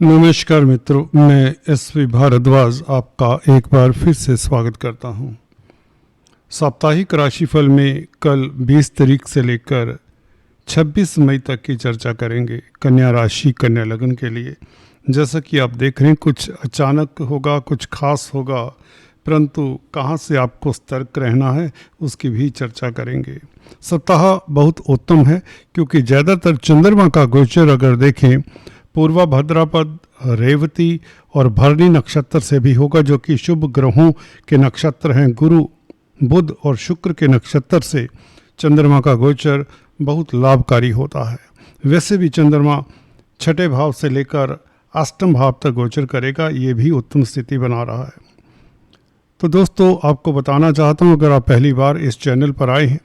नमस्कार मित्रों, मैं एसवी भारद्वाज आपका एक बार फिर से स्वागत करता हूं। साप्ताहिक राशिफल में कल 20 तारीख से लेकर 26 मई तक की चर्चा करेंगे कन्या राशि कन्या लग्न के लिए। जैसा कि आप देख रहे हैं, कुछ अचानक होगा, कुछ खास होगा, परंतु कहां से आपको सतर्क रहना है उसकी भी चर्चा करेंगे। सप्ताह बहुत उत्तम है क्योंकि ज़्यादातर चंद्रमा का गोचर अगर देखें पूर्वा भाद्रपद, रेवती और भरणी नक्षत्र से भी होगा, जो कि शुभ ग्रहों के नक्षत्र हैं। गुरु, बुध और शुक्र के नक्षत्र से चंद्रमा का गोचर बहुत लाभकारी होता है। वैसे भी चंद्रमा छठे भाव से लेकर अष्टम भाव तक गोचर करेगा, ये भी उत्तम स्थिति बना रहा है। तो दोस्तों, आपको बताना चाहता हूँ, अगर आप पहली बार इस चैनल पर आए हैं,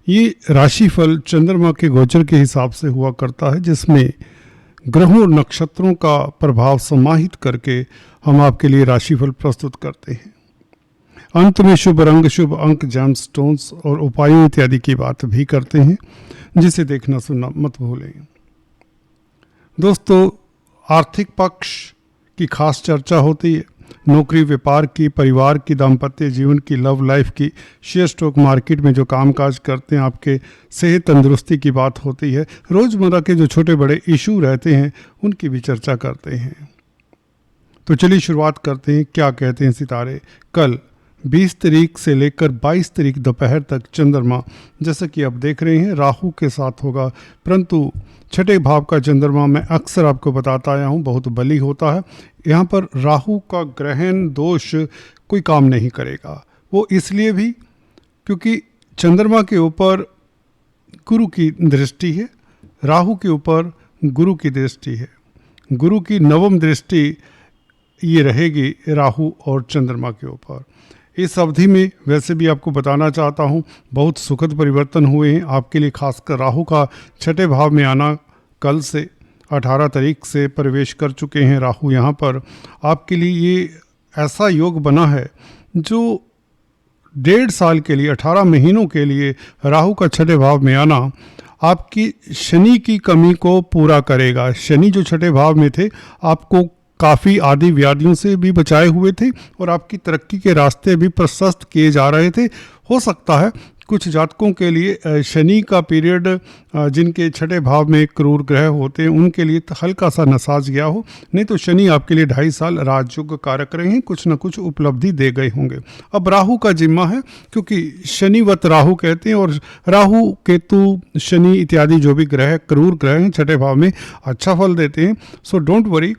ये राशिफल चंद्रमा के गोचर के हिसाब से हुआ करता है, जिसमें ग्रहों और नक्षत्रों का प्रभाव समाहित करके हम आपके लिए राशिफल प्रस्तुत करते हैं। अंत में शुभ रंग, शुभ अंक, जेम स्टोन्स और उपायों इत्यादि की बात भी करते हैं, जिसे देखना सुनना मत भूलें। दोस्तों, आर्थिक पक्ष की खास चर्चा होती है, नौकरी, व्यापार की, परिवार की, दाम्पत्य जीवन की, लव लाइफ की, शेयर स्टॉक मार्केट में जो कामकाज करते हैं, आपके सेहत तंदुरुस्ती की बात होती है, रोज़मर्रा के जो छोटे बड़े इशू रहते हैं उनकी भी चर्चा करते हैं। तो चलिए शुरुआत करते हैं। क्या कहते हैं सितारे? कल 20 तारीख से लेकर 22 तारीख दोपहर तक चंद्रमा, जैसा कि आप देख रहे हैं, राहु के साथ होगा, परंतु छठे भाव का चंद्रमा मैं अक्सर आपको बताता आया हूँ बहुत बली होता है। यहाँ पर राहु का ग्रहण दोष कोई काम नहीं करेगा। वो इसलिए भी क्योंकि चंद्रमा के ऊपर गुरु की दृष्टि है, राहु के ऊपर गुरु की दृष्टि है। गुरु की नवम दृष्टि ये रहेगी राहु और चंद्रमा के ऊपर। इस अवधि में वैसे भी आपको बताना चाहता हूँ, बहुत सुखद परिवर्तन हुए हैं आपके लिए। खासकर राहु का छठे भाव में आना कल से 18 तारीख से प्रवेश कर चुके हैं राहु यहाँ पर। आपके लिए ये ऐसा योग बना है जो 1.5 साल के लिए, 18 महीनों के लिए राहु का छठे भाव में आना आपकी शनि की कमी को पूरा करेगा। शनि जो छठे भाव में थे, आपको काफ़ी आदि व्याधियों से भी बचाए हुए थे और आपकी तरक्की के रास्ते भी प्रशस्त किए जा रहे थे। हो सकता है कुछ जातकों के लिए शनि का पीरियड, जिनके छठे भाव में क्रूर ग्रह होते हैं, उनके लिए हल्का सा नसाज गया हो, नहीं तो शनि आपके लिए 2.5 साल राजयोग कारक रहे हैं, कुछ न कुछ उपलब्धि दे गए होंगे। अब राहु का जिम्मा है, क्योंकि शनिवत राहु कहते हैं, और राहु, केतु, शनि इत्यादि जो भी ग्रह क्रूर ग्रह हैं छठे भाव में अच्छा फल देते हैं। सो डोंट वरी,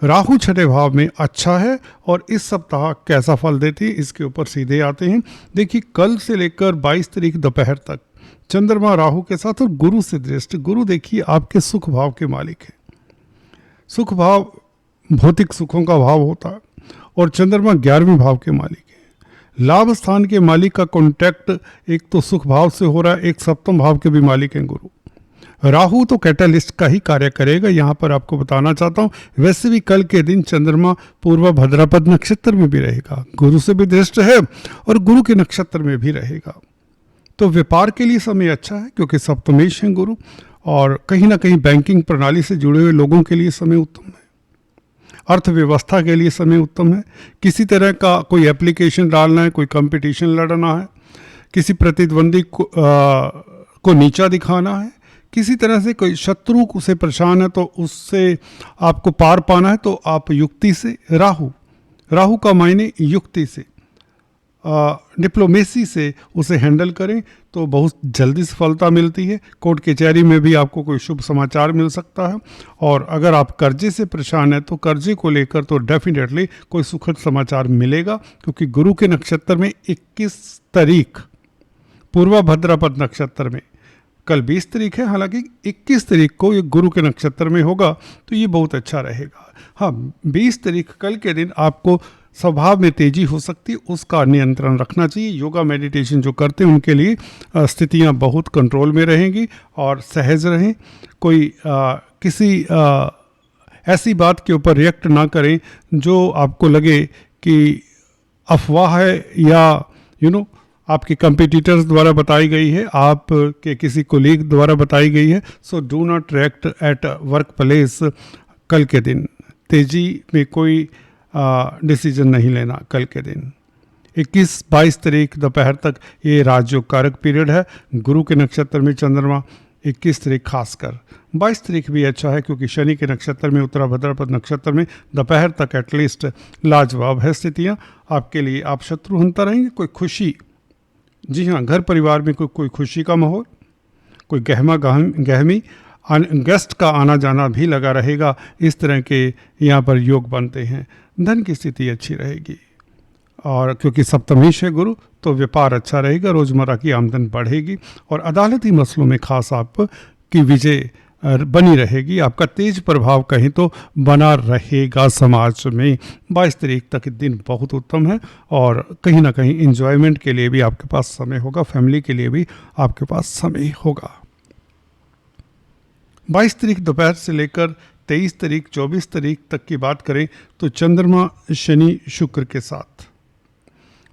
राहु छठे भाव में अच्छा है। और इस सप्ताह कैसा फल देती है इसके ऊपर सीधे आते हैं। देखिए, कल से लेकर 22 तारीख दोपहर तक चंद्रमा राहु के साथ और गुरु से दृष्टि। गुरु देखिए आपके सुख भाव के मालिक है। सुख भाव भौतिक सुखों का भाव होता है, और चंद्रमा 11वें भाव के मालिक है। लाभ स्थान के मालिक का कॉन्टैक्ट एक तो सुख भाव से हो रहा है, एक सप्तम भाव के भी मालिक हैं गुरु। राहु तो कैटालिस्ट का ही कार्य करेगा, यहाँ पर आपको बताना चाहता हूँ। वैसे भी कल के दिन चंद्रमा पूर्व भद्रपद नक्षत्र में भी रहेगा, गुरु से भी दृष्ट है और गुरु के नक्षत्र में भी रहेगा। तो व्यापार के लिए समय अच्छा है, क्योंकि सप्तमेश है गुरु, और कहीं ना कहीं बैंकिंग प्रणाली से जुड़े हुए लोगों के लिए समय उत्तम है। अर्थव्यवस्था के लिए समय उत्तम है। किसी तरह का कोई एप्लीकेशन डालना है, कोई कंपटीशन लड़ना है, किसी प्रतिद्वंदी को नीचा दिखाना है, किसी तरह से कोई शत्रु से परेशान है तो उससे आपको पार पाना है, तो आप युक्ति से, राहु का मायने युक्ति से, डिप्लोमेसी से उसे हैंडल करें तो बहुत जल्दी सफलता मिलती है। कोर्ट कचहरी में भी आपको कोई शुभ समाचार मिल सकता है। और अगर आप कर्जे से परेशान हैं तो कर्जे को लेकर तो डेफिनेटली कोई सुखद समाचार मिलेगा, क्योंकि गुरु के नक्षत्र में 21 तारीख पूर्वा भाद्रपद नक्षत्र में, कल 20 तारीख है, हालांकि 21 तारीख को ये गुरु के नक्षत्र में होगा, तो ये बहुत अच्छा रहेगा। हाँ, 20 तारीख कल के दिन आपको स्वभाव में तेजी हो सकती है, उसका नियंत्रण रखना चाहिए। योगा मेडिटेशन जो करते हैं उनके लिए स्थितियाँ बहुत कंट्रोल में रहेंगी और सहज रहें। कोई किसी ऐसी बात के ऊपर रिएक्ट ना करें जो आपको लगे कि अफवाह है या आपके कंपटीटर्स द्वारा बताई गई है, आपके किसी कोलीग द्वारा बताई गई है। So do not react at work place. कल के दिन तेजी में कोई डिसीजन नहीं लेना। कल के दिन 21-22 तारीख दोपहर तक ये राजयोग कारक पीरियड है। गुरु के नक्षत्र में चंद्रमा 21 तारीख खासकर, 22 तारीख भी अच्छा है क्योंकि शनि के नक्षत्र में उत्तरा भाद्रपद नक्षत्र में दोपहर तक एटलीस्ट लाजवाब है स्थितियाँ आपके लिए। आप शत्रुहंता रहेंगे। कोई खुशी, जी हाँ, घर परिवार में कोई खुशी का माहौल, कोई गहमी गेस्ट का आना जाना भी लगा रहेगा। इस तरह के यहाँ पर योग बनते हैं। धन की स्थिति अच्छी रहेगी और क्योंकि सप्तमेश है गुरु, तो व्यापार अच्छा रहेगा, रोज़मर्रा की आमदन बढ़ेगी और अदालती मसलों में खास आपकी विजय बनी रहेगी। आपका तेज प्रभाव कहीं तो बना रहेगा समाज में। 22 तारीख तक दिन बहुत उत्तम है और कहीं ना कहीं एंजॉयमेंट के लिए भी आपके पास समय होगा, फैमिली के लिए भी आपके पास समय होगा। 22 तारीख दोपहर से लेकर 23 तारीख 24 तारीख तक की बात करें तो चंद्रमा शनि शुक्र के साथ,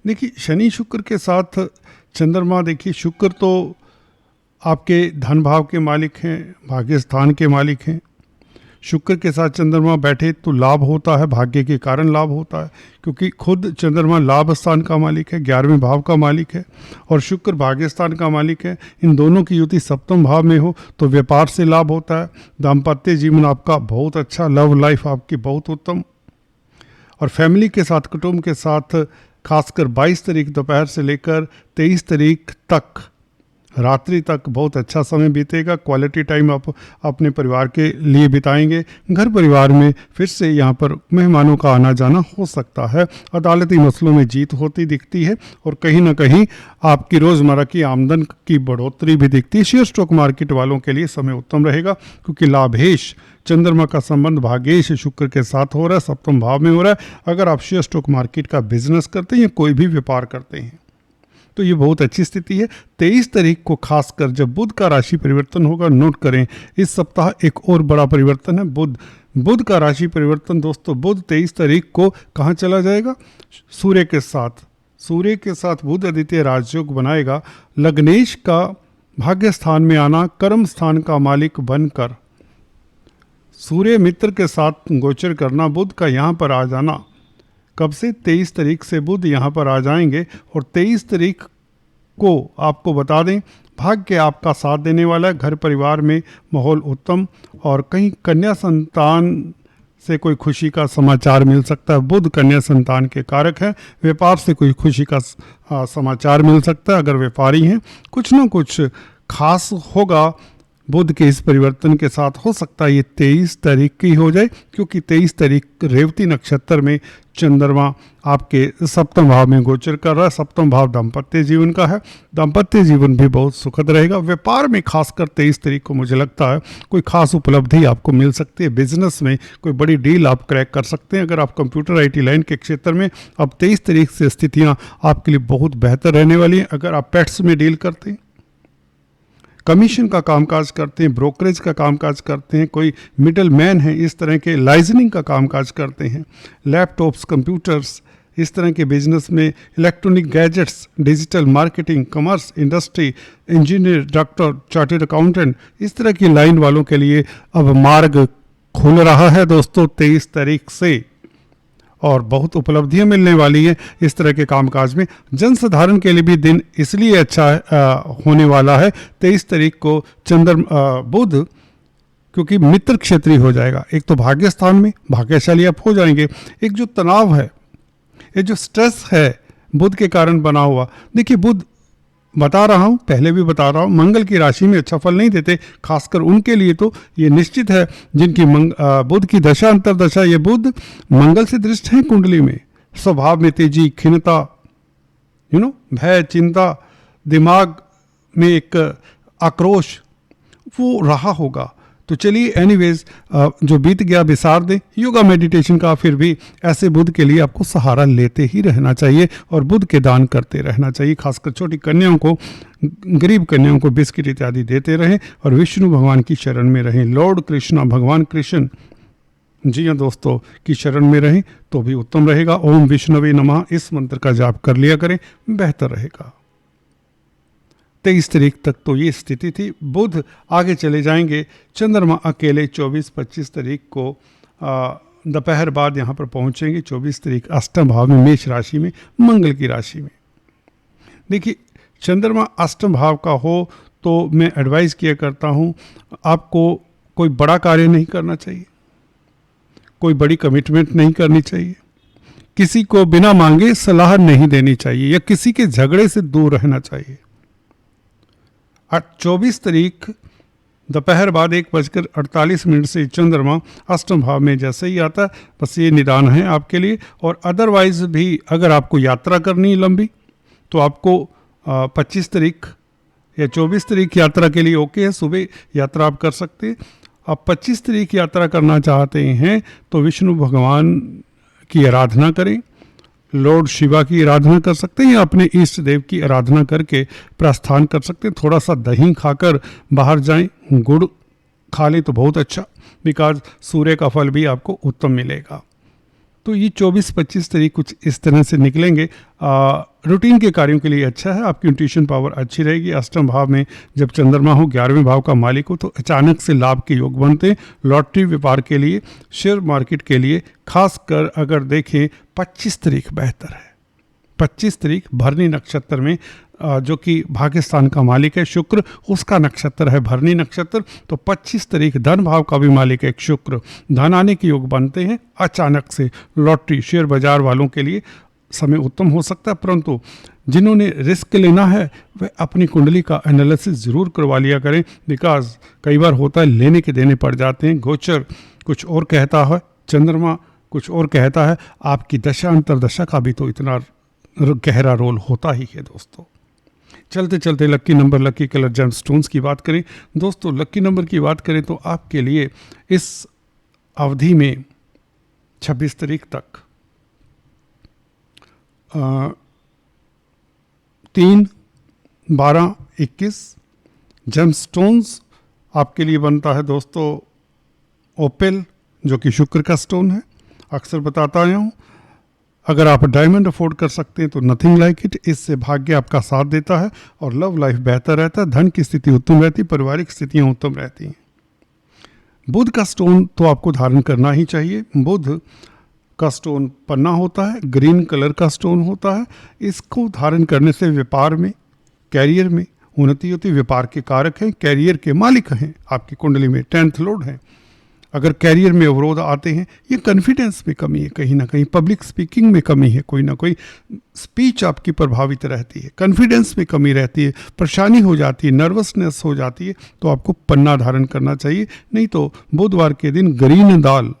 देखिए शनि शुक्र के साथ चंद्रमा, देखिए शुक्र तो आपके धन भाव के मालिक हैं, भाग्य स्थान के मालिक हैं। शुक्र के साथ चंद्रमा बैठे तो लाभ होता है, भाग्य के कारण लाभ होता है क्योंकि खुद चंद्रमा लाभ स्थान का मालिक है, 11वें भाव का मालिक है और शुक्र भाग्य स्थान का मालिक है। इन दोनों की युति सप्तम भाव में हो तो व्यापार से लाभ होता है। दाम्पत्य जीवन आपका बहुत अच्छा, लव लाइफ आपकी बहुत उत्तम और फैमिली के साथ, कुटुंब के साथ खासकर 22 तारीख दोपहर से लेकर 23 तारीख तक रात्रि तक बहुत अच्छा समय बीतेगा। क्वालिटी टाइम आप अपने परिवार के लिए बिताएंगे। घर परिवार में फिर से यहाँ पर मेहमानों का आना जाना हो सकता है। अदालती मसलों में जीत होती दिखती है और कहीं ना कहीं आपकी रोज़मर्रा की आमदन की बढ़ोतरी भी दिखती है। शेयर स्टॉक मार्केट वालों के लिए समय उत्तम रहेगा क्योंकि लाभेश चंद्रमा का संबंध भाग्येश शुक्र के साथ हो रहा है, सप्तम भाव में हो रहा है। अगर आप शेयर स्टॉक मार्केट का बिजनेस करते हैं या कोई भी व्यापार करते हैं तो ये बहुत अच्छी स्थिति है। 23 तारीख को खासकर जब बुध का राशि परिवर्तन होगा, नोट करें इस सप्ताह एक और बड़ा परिवर्तन है। बुध का राशि परिवर्तन दोस्तों, बुध 23 तारीख को कहाँ चला जाएगा? सूर्य के साथ बुध आदित्य राजयोग बनाएगा। लग्नेश का भाग्य स्थान में आना, कर्म स्थान का मालिक बनकर सूर्य मित्र के साथ गोचर करना, बुध का यहाँ पर आ जाना, कब से? 23 तारीख से बुध यहाँ पर आ जाएंगे और 23 तारीख को आपको बता दें भाग्य आपका साथ देने वाला है। घर परिवार में माहौल उत्तम और कहीं कन्या संतान से कोई खुशी का समाचार मिल सकता है। बुध कन्या संतान के कारक है। व्यापार से कोई खुशी का समाचार मिल सकता है। अगर व्यापारी हैं कुछ ना कुछ खास होगा। बुध के इस परिवर्तन के साथ हो सकता है ये 23 तारीख की हो जाए क्योंकि 23 तारीख रेवती नक्षत्र में चंद्रमा आपके सप्तम भाव में गोचर कर रहा है। सप्तम भाव दाम्पत्य जीवन का है। दाम्पत्य जीवन भी बहुत सुखद रहेगा। व्यापार में खासकर 23 तारीख को मुझे लगता है कोई खास उपलब्धि आपको मिल सकती है। बिजनेस में कोई बड़ी डील आप क्रैक कर सकते हैं। अगर आप कंप्यूटर IT लाइन के क्षेत्र में, अब 23 तारीख से स्थितियाँ आपके लिए बहुत बेहतर रहने वाली हैं। अगर आप पेट्स में डील करते हैं, कमीशन का कामकाज करते हैं, ब्रोकरेज का कामकाज करते हैं, कोई मिडल मैन है, इस तरह के लाइजनिंग का कामकाज करते हैं, लैपटॉप्स, कंप्यूटर्स, इस तरह के बिजनेस में, electronic gadgets, digital marketing, commerce, industry, engineer, doctor, chartered accountant, इस तरह की लाइन वालों के लिए अब मार्ग खुल रहा है दोस्तों 23 तारीख से और बहुत उपलब्धियां मिलने वाली है इस तरह के कामकाज में। जनसाधारण के लिए भी दिन इसलिए अच्छा होने वाला है 23 तारीख को बुध क्योंकि मित्र क्षेत्रीय हो जाएगा। एक तो भाग्य स्थान में भाग्यशाली आप हो जाएंगे। एक जो तनाव है, ये जो स्ट्रेस है बुध के कारण बना हुआ, देखिए बुध बता रहा हूँ, पहले भी बता रहा हूँ, मंगल की राशि में अच्छा फल नहीं देते। खासकर उनके लिए तो ये निश्चित है जिनकी बुध की दशा अंतरदशा, ये बुध मंगल से दृष्ट है कुंडली में। स्वभाव में तेजी, खिन्नता, भय, चिंता, दिमाग में एक आक्रोश वो रहा होगा। तो चलिए एनीवेज जो बीत गया बिसार दें। योगा मेडिटेशन का फिर भी ऐसे बुध के लिए आपको सहारा लेते ही रहना चाहिए और बुध के दान करते रहना चाहिए। खासकर छोटी कन्याओं को, गरीब कन्याओं को बिस्किट इत्यादि देते रहें और विष्णु भगवान की शरण में रहें। लॉर्ड कृष्णा, भगवान कृष्ण, जी हाँ दोस्तों, की शरण में रहें तो भी उत्तम रहेगा। ओम विष्णवे नमः इस मंत्र का जाप कर लिया करें, बेहतर रहेगा। 23 तारीख तक तो ये स्थिति थी। बुध आगे चले जाएंगे। चंद्रमा अकेले 24-25 तारीख को दोपहर बाद यहाँ पर पहुँचेंगे 24 तारीख अष्टम भाव में, मेष राशि में, मंगल की राशि में। देखिए, चंद्रमा अष्टम भाव का हो तो मैं एडवाइस किया करता हूँ, आपको कोई बड़ा कार्य नहीं करना चाहिए, कोई बड़ी कमिटमेंट नहीं करनी चाहिए, किसी को बिना मांगे सलाह नहीं देनी चाहिए, या किसी के झगड़े से दूर रहना चाहिए। 24 तारीख दोपहर बाद 1:48 से चंद्रमा अष्टम भाव में जैसे ही आता है, बस ये निदान है आपके लिए। और अदरवाइज भी अगर आपको यात्रा करनी है लंबी, तो आपको 25 तारीख या 24 तारीख यात्रा के लिए ओके है, सुबह यात्रा आप कर सकते हैं। आप 25 तारीख यात्रा करना चाहते हैं तो विष्णु भगवान की आराधना करें, लॉर्ड शिवा की आराधना कर सकते हैं, या अपने इष्ट देव की आराधना करके प्रस्थान कर सकते हैं। थोड़ा सा दही खाकर बाहर जाएं, गुड़ खा लें तो बहुत अच्छा, बिकॉज सूर्य का फल भी आपको उत्तम मिलेगा। तो ये 24-25 तारीख कुछ इस तरह से निकलेंगे। रूटीन के कार्यों के लिए अच्छा है, आपकी इंट्यूशन पावर अच्छी रहेगी। अष्टम भाव में जब चंद्रमा हो, 11वें भाव का मालिक हो, तो अचानक से लाभ के योग बनते हैं। लॉटरी व्यापार के लिए, शेयर मार्केट के लिए, खासकर अगर देखें 25 तारीख बेहतर है। 25 तारीख भरनी नक्षत्र में, जो कि भाग्यस्थान का मालिक है शुक्र, उसका नक्षत्र है भरनी नक्षत्र। तो 25 तारीख धन भाव का भी मालिक है शुक्र, धन आने के योग बनते हैं। अचानक से लॉटरी, शेयर बाजार वालों के लिए समय उत्तम हो सकता है, परंतु जिन्होंने रिस्क लेना है वह अपनी कुंडली का एनालिसिस ज़रूर करवा लिया करें, बिकॉज कई बार होता है लेने के देने पड़ जाते हैं। गोचर कुछ और कहता है, चंद्रमा कुछ और कहता है, आपकी दशा अंतरदशा का भी तो इतना गहरा रोल होता ही है दोस्तों। चलते चलते लक्की नंबर, लक्की कलर, जेम स्टोन्स की बात करें दोस्तों। लक्की नंबर की बात करें तो आपके लिए इस अवधि में 26 तारीख तक 3, 12, 21 जेम स्टोन्स आपके लिए बनता है दोस्तों। ओपेल, जो कि शुक्र का स्टोन है, अक्सर बताता आया हूँ। अगर आप डायमंड अफोर्ड कर सकते हैं तो नथिंग लाइक इट, इससे भाग्य आपका साथ देता है और लव लाइफ बेहतर रहता है, धन की स्थिति उत्तम रहती है, पारिवारिक स्थितियाँ उत्तम रहती हैं। बुध का स्टोन तो आपको धारण करना ही चाहिए। बुध का स्टोन पन्ना होता है, ग्रीन कलर का स्टोन होता है। इसको धारण करने से व्यापार में, कैरियर में उन्नति होती है। व्यापार के कारक हैं, कैरियर के मालिक हैं, आपकी कुंडली में 10th लॉर्ड हैं। अगर कैरियर में अवरोध आते हैं, ये कॉन्फिडेंस में कमी है, कहीं ना कहीं पब्लिक स्पीकिंग में कमी है, कोई ना कोई स्पीच आपकी प्रभावित रहती है, कॉन्फिडेंस में कमी रहती है, परेशानी हो जाती है, नर्वसनेस हो जाती है, तो आपको पन्ना धारण करना चाहिए। नहीं तो बुधवार के दिन ग्रीन दाल,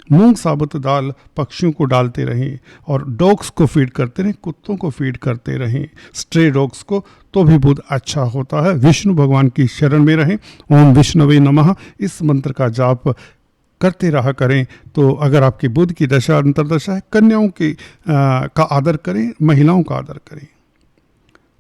मूंग साबुत दाल पक्षियों को डालते रहें और डॉग्स को फीड करते रहें, कुत्तों को फीड करते रहें, स्ट्रे डॉग्स को, तो भी बुध अच्छा होता है। विष्णु भगवान की शरण में रहें। ओम विष्णवे नमः इस मंत्र का जाप करते रहा करें। तो अगर आपकी बुध की दशा अंतरदशा है, कन्याओं की का आदर करें, महिलाओं का आदर करें।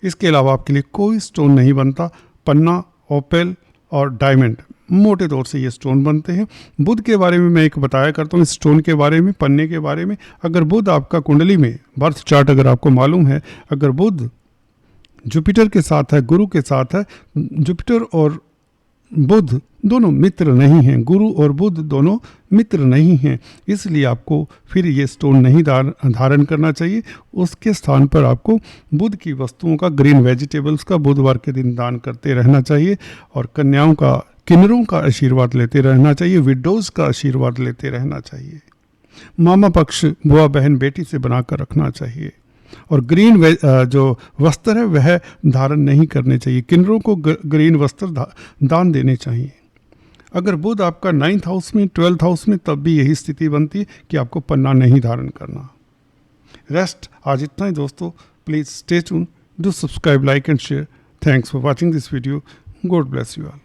इसके अलावा आपके लिए कोई स्टोन नहीं बनता। पन्ना, ओपेल और डायमंड, मोटे तौर से ये स्टोन बनते हैं। बुध के बारे में मैं एक बताया करता हूँ, स्टोन के बारे में, पन्ने के बारे में। अगर बुध आपका कुंडली में, बर्थ चार्ट अगर आपको मालूम है, अगर बुध जुपिटर के साथ है, गुरु के साथ है, जुपिटर और बुध दोनों मित्र नहीं हैं, गुरु और बुध दोनों मित्र नहीं हैं, इसलिए आपको फिर ये स्टोन नहीं धारण करना चाहिए। उसके स्थान पर आपको बुध की वस्तुओं का, ग्रीन वेजिटेबल्स का बुधवार के दिन दान करते रहना चाहिए। और कन्याओं का, किन्नरों का आशीर्वाद लेते रहना चाहिए, विडोज का आशीर्वाद लेते रहना चाहिए। मामा पक्ष बुआ बहन बेटी से बनाकर रखना चाहिए। और ग्रीन जो वस्त्र है वह धारण नहीं करने चाहिए। किन्नरों को ग्रीन वस्त्र दान देने चाहिए। अगर बुध आपका 9th हाउस में, 12th हाउस में, तब भी यही स्थिति बनती है कि आपको पन्ना नहीं धारण करना। रेस्ट आज इतना ही दोस्तों। Please stay tune, do subscribe, like and share. Thanks for watching this video. God bless you all.